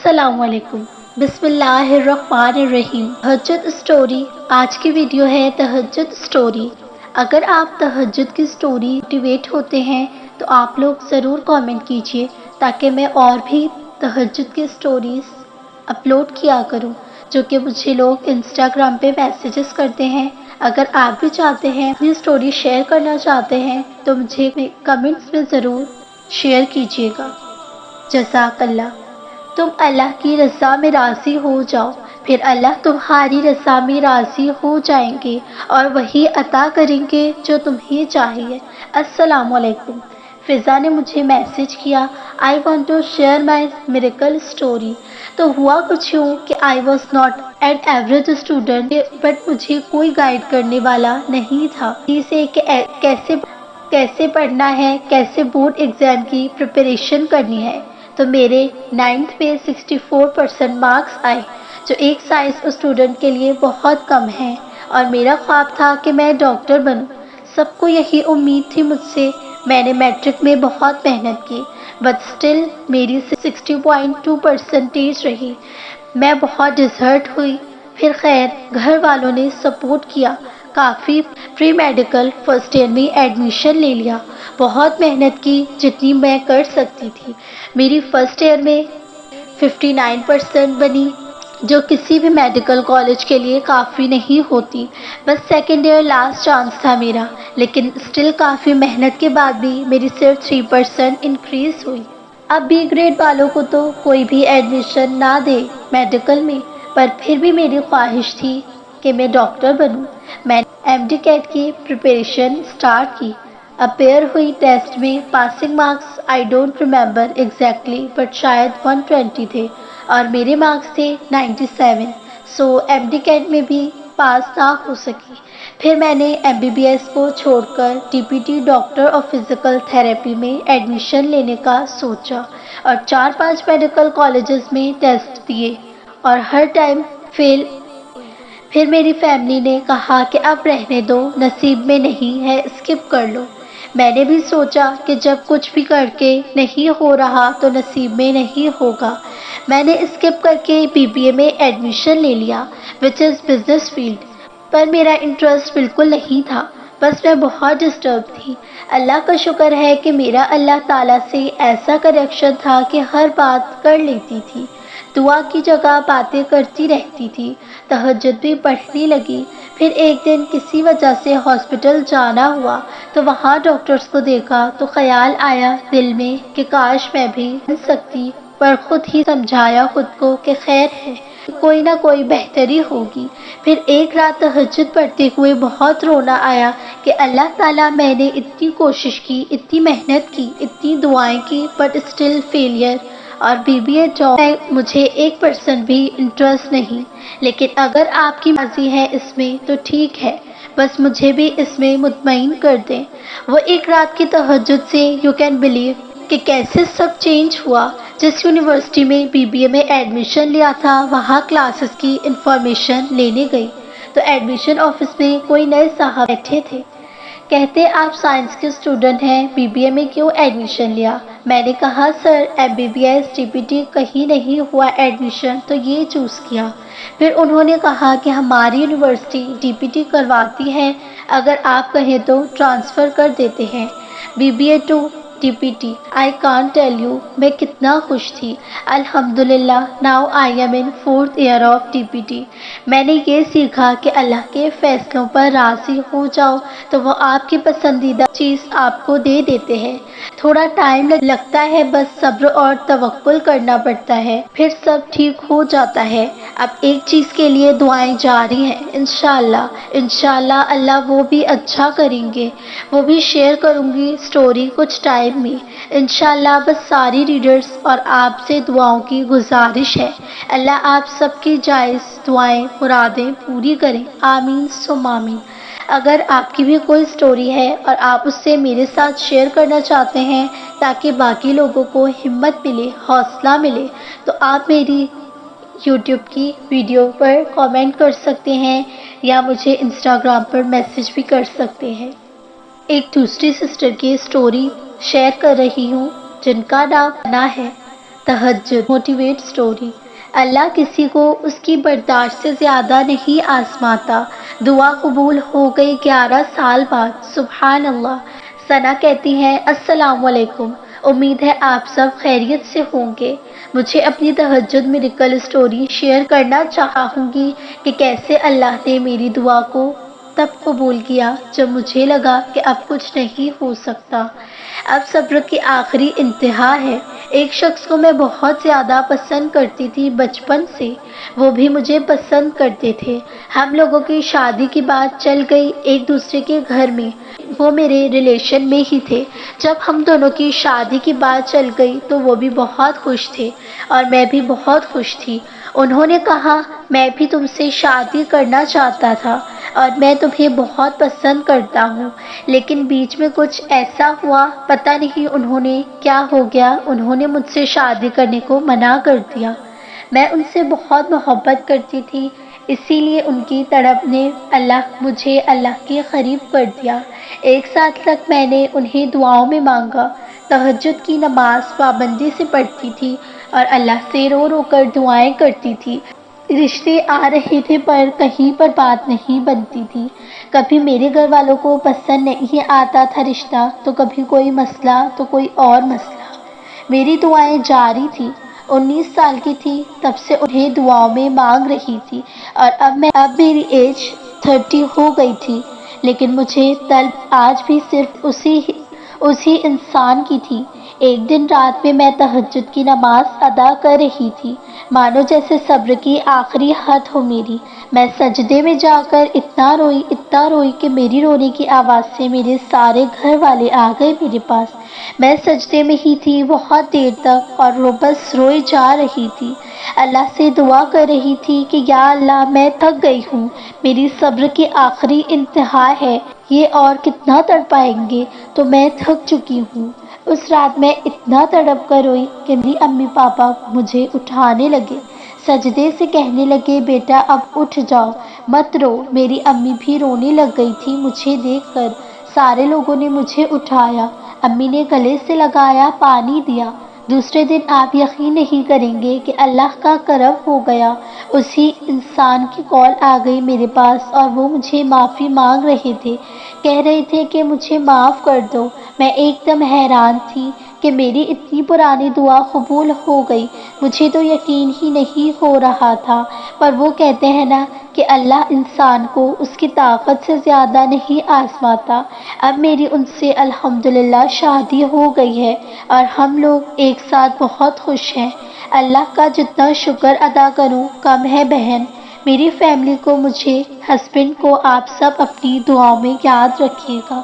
अस्सलाम वालेकुम। बिस्मिल्लाहिर्रहमानिर्रहीम। तहज्जुद स्टोरी। आज की वीडियो है तहज्जुद स्टोरी। अगर आप तहज्जुद की स्टोरी मोटिवेट होते हैं तो आप लोग ज़रूर कमेंट कीजिए ताकि मैं और भी तहज्जुद की स्टोरीज अपलोड किया करूं, जो कि मुझे लोग इंस्टाग्राम पे मैसेजेस करते हैं। अगर आप भी चाहते हैं अपनी स्टोरी शेयर करना चाहते हैं तो मुझे कमेंट्स में ज़रूर शेयर कीजिएगा। जज़ाकल्लाह। तुम अल्लाह की रज़ा में राज़ी हो जाओ, फिर अल्लाह तुम्हारी रज़ा में राज़ी हो जाएंगे और वही अता करेंगे जो तुम्हें चाहिए। अस्सलाम वालेकुम। फ़िज़ा ने मुझे मैसेज किया, I want to share my miracle story. तो हुआ कुछ यूँ कि I was not an average student, but मुझे कोई गाइड करने वाला नहीं था जिसे कि कैसे पढ़ना है, कैसे बोर्ड एग्ज़ाम की प्रिपरेशन करनी है। तो मेरे 9th में 64% मार्क्स आए, जो एक साइंस स्टूडेंट के लिए बहुत कम है, और मेरा ख्वाब था कि मैं डॉक्टर बनूं। सबको यही उम्मीद थी मुझसे। मैंने मैट्रिक में बहुत मेहनत की, बट स्टिल मेरी 60.2% रही। मैं बहुत डिसहर्ट हुई। फिर खैर घर वालों ने सपोर्ट किया, काफ़ी प्री मेडिकल फर्स्ट ईयर में एडमिशन ले लिया। बहुत मेहनत की जितनी मैं कर सकती थी। मेरी फर्स्ट ईयर में 59% बनी, जो किसी भी मेडिकल कॉलेज के लिए काफ़ी नहीं होती। बस सेकेंड ईयर लास्ट चांस था मेरा, लेकिन स्टिल काफ़ी मेहनत के बाद भी मेरी सिर्फ 3% इंक्रीज़ हुई। अब बी ग्रेड वालों को तो कोई भी एडमिशन ना दे मेडिकल में, पर फिर भी मेरी ख्वाहिश थी कि मैं डॉक्टर बनूं। मैंने एमडी कैट की प्रिपरेशन स्टार्ट की। अपेयर हुई टेस्ट में। Passing marks I don't remember exactly, but शायद 120 थे और मेरे मार्क्स थे 97। सो एमडी कैट में भी पास ना हो सकी। फिर मैंने एमबीबीएस को छोड़कर TPT doctor of physical therapy में एडमिशन लेने का सोचा और 4-5 मेडिकल कॉलेजेस में टेस्ट दिए और हर टाइम फेल। फिर मेरी फैमिली ने कहा कि अब रहने दो, नसीब में नहीं है, स्किप कर लो। मैंने भी सोचा कि जब कुछ भी करके नहीं हो रहा तो नसीब में नहीं होगा। मैंने स्किप करके बीबीए में एडमिशन ले लिया, विच इज़ बिजनेस फील्ड। पर मेरा इंटरेस्ट बिल्कुल नहीं था, बस मैं बहुत डिस्टर्ब थी। अल्लाह का शुक्र है कि मेरा अल्लाह ताला से ऐसा कनेक्शन था कि हर बात कर लेती थी। दुआ की जगह बातें करती रहती थी। तहज्जुद भी पढ़ने लगी। फिर एक दिन किसी वजह से हॉस्पिटल जाना हुआ, तो वहाँ डॉक्टर्स को देखा तो ख्याल आया दिल में कि काश मैं भी बन सकती, पर खुद ही समझाया खुद को कि खैर है, कोई ना कोई बेहतरी होगी। फिर एक रात तहज्जुद पढ़ते हुए बहुत रोना आया कि अल्लाह ताला, मैंने इतनी कोशिश की, इतनी मेहनत की, इतनी दुआएं की, बट स्टिल फेलियर। और बीबीए जॉब में मुझे 1% भी इंटरेस्ट नहीं, लेकिन अगर आपकी मर्जी है इसमें तो ठीक है, बस मुझे भी इसमें मुतमईन कर दें। वो एक रात की तहज्जुद से यू कैन बिलीव कि कैसे सब चेंज हुआ। जिस यूनिवर्सिटी में बीबीए में एडमिशन लिया था, वहाँ क्लासेस की इंफॉर्मेशन लेने गई तो एडमिशन ऑफिस में कोई नए साहब बैठे थे। कहते आप साइंस के स्टूडेंट हैं, बीबीए में क्यों एडमिशन लिया? मैंने कहा सर एमबीबीएस टीपीटी कहीं नहीं हुआ एडमिशन, तो ये चूज़ किया। फिर उन्होंने कहा कि हमारी यूनिवर्सिटी टीपीटी करवाती है, अगर आप कहें तो ट्रांसफ़र कर देते हैं BBA to TPT. I can't tell you मैं कितना खुश थी। अल्हम्दुलिल्लाह now I am in 4th year of TPT. मैंने ये सीखा कि अल्लाह के फैसलों पर राज़ी हो जाओ तो वो आपकी पसंदीदा चीज़ आपको दे देते हैं। थोड़ा टाइम लगता है, बस सब्र और तवक्कुल करना पड़ता है, फिर सब ठीक हो जाता है। अब एक चीज़ के लिए दुआएं जारी हैं, इंशाल्लाह अल्लाह वो भी अच्छा करेंगे। वो भी शेयर करूँगी स्टोरी कुछ टाइम में इंशाल्लाह। बस सारी रीडर्स और आपसे दुआओं की गुजारिश है, अल्लाह आप सबकी जायज़ दुआएं मुरादें पूरी करें, आमीन सुम्मा आमीन। अगर आपकी भी कोई स्टोरी है और आप उससे मेरे साथ शेयर करना चाहते हैं ताकि बाकी लोगों को हिम्मत मिले, हौसला मिले, तो आप मेरी यूट्यूब की वीडियो पर कमेंट कर सकते हैं या मुझे इंस्टाग्राम पर मैसेज भी कर सकते हैं। एक दूसरी सिस्टर की स्टोरी शेयर कर रही हूँ जिनका नाम अना है। تہجد موٹیویٹ سٹوری۔ اللہ کسی کو اس کی برداشت سے زیادہ نہیں آزماتا۔ دعا قبول ہو گئی 11 سال بعد، سبحان اللہ۔ ثنا کہتی ہیں السلام علیکم، امید ہے آپ سب خیریت سے ہوں گے۔ مجھے اپنی تہجد میریکل سٹوری شیئر کرنا چاہوں گی کہ کیسے اللہ نے میری دعا کو تب قبول کیا جب مجھے لگا کہ اب کچھ نہیں ہو سکتا، اب صبر کی آخری انتہا ہے۔ ایک شخص کو میں بہت زیادہ پسند کرتی تھی بچپن سے، وہ بھی مجھے پسند کرتے تھے۔ ہم لوگوں کی شادی کی بات چل گئی ایک دوسرے کے گھر میں، وہ میرے ریلیشن میں ہی تھے۔ جب ہم دونوں کی شادی کی بات چل گئی تو وہ بھی بہت خوش تھے اور میں بھی بہت خوش تھی۔ انہوں نے کہا میں بھی تم سے شادی کرنا چاہتا تھا اور میں تمہیں بہت پسند کرتا ہوں، لیکن بیچ میں کچھ ایسا ہوا، پتہ نہیں انہوں نے کیا ہو گیا، انہوں نے مجھ سے شادی کرنے کو منع کر دیا۔ میں ان سے بہت محبت کرتی تھی، اسی لیے ان کی طرف نے مجھے اللہ کے قریب کر دیا۔ 1 سال تک میں نے انہیں دعاؤں میں مانگا، تہجد کی نماز پابندی سے پڑھتی تھی اور اللہ سے رو رو کر دعائیں کرتی تھی۔ رشتے آ رہے تھے پر کہیں پر بات نہیں بنتی تھی۔ کبھی میرے گھر والوں کو پسند نہیں آتا تھا رشتہ، تو کبھی کوئی مسئلہ تو کوئی اور مسئلہ۔ میری دعائیں جاری تھی۔ 19 سال کی تھی تب سے انہیں دعاؤں میں مانگ رہی تھی اور اب میری ایج 30 ہو گئی تھی، لیکن مجھے طلب آج بھی صرف اسی انسان کی تھی۔ ایک دن رات میں تہجد کی نماز ادا کر رہی تھی، مانو جیسے صبر کی آخری حد ہو میری۔ میں سجدے میں جا کر اتنا روئی کہ میری رونے کی آواز سے میرے سارے گھر والے آ گئے میرے پاس۔ میں سجدے میں ہی تھی بہت دیر تک اور بس روئی جا رہی تھی، اللہ سے دعا کر رہی تھی کہ یا اللہ میں تھک گئی ہوں، میری صبر کی آخری انتہا ہے، یہ اور کتنا تڑپائیں گے، تو میں تھک چکی ہوں۔ اس رات میں اتنا تڑپ کر روئی کہ میری امی پاپا مجھے اٹھانے لگے، سجدے سے کہنے لگے بیٹا اب اٹھ جاؤ، مت رو۔ میری امی بھی رونے لگ گئی تھی مجھے دیکھ کر۔ سارے لوگوں نے مجھے اٹھایا، امی نے گلے سے لگایا، پانی دیا۔ دوسرے دن آپ یقین نہیں کریں گے کہ اللہ کا کرم ہو گیا، اسی انسان کی کال آ گئی میرے پاس اور وہ مجھے معافی مانگ رہے تھے، کہہ رہے تھے کہ مجھے معاف کر دو۔ میں ایک دم حیران تھی کہ میری اتنی پرانی دعا قبول ہو گئی، مجھے تو یقین ہی نہیں ہو رہا تھا، پر وہ کہتے ہیں نا کہ اللہ انسان کو اس کی طاقت سے زیادہ نہیں آزماتا۔ اب میری ان سے الحمدللہ شادی ہو گئی ہے اور ہم لوگ ایک ساتھ بہت خوش ہیں۔ اللہ کا جتنا شکر ادا کروں کم ہے بہن۔ میری فیملی کو، مجھے، ہسبینڈ کو آپ سب اپنی دعاؤں میں یاد رکھیے گا۔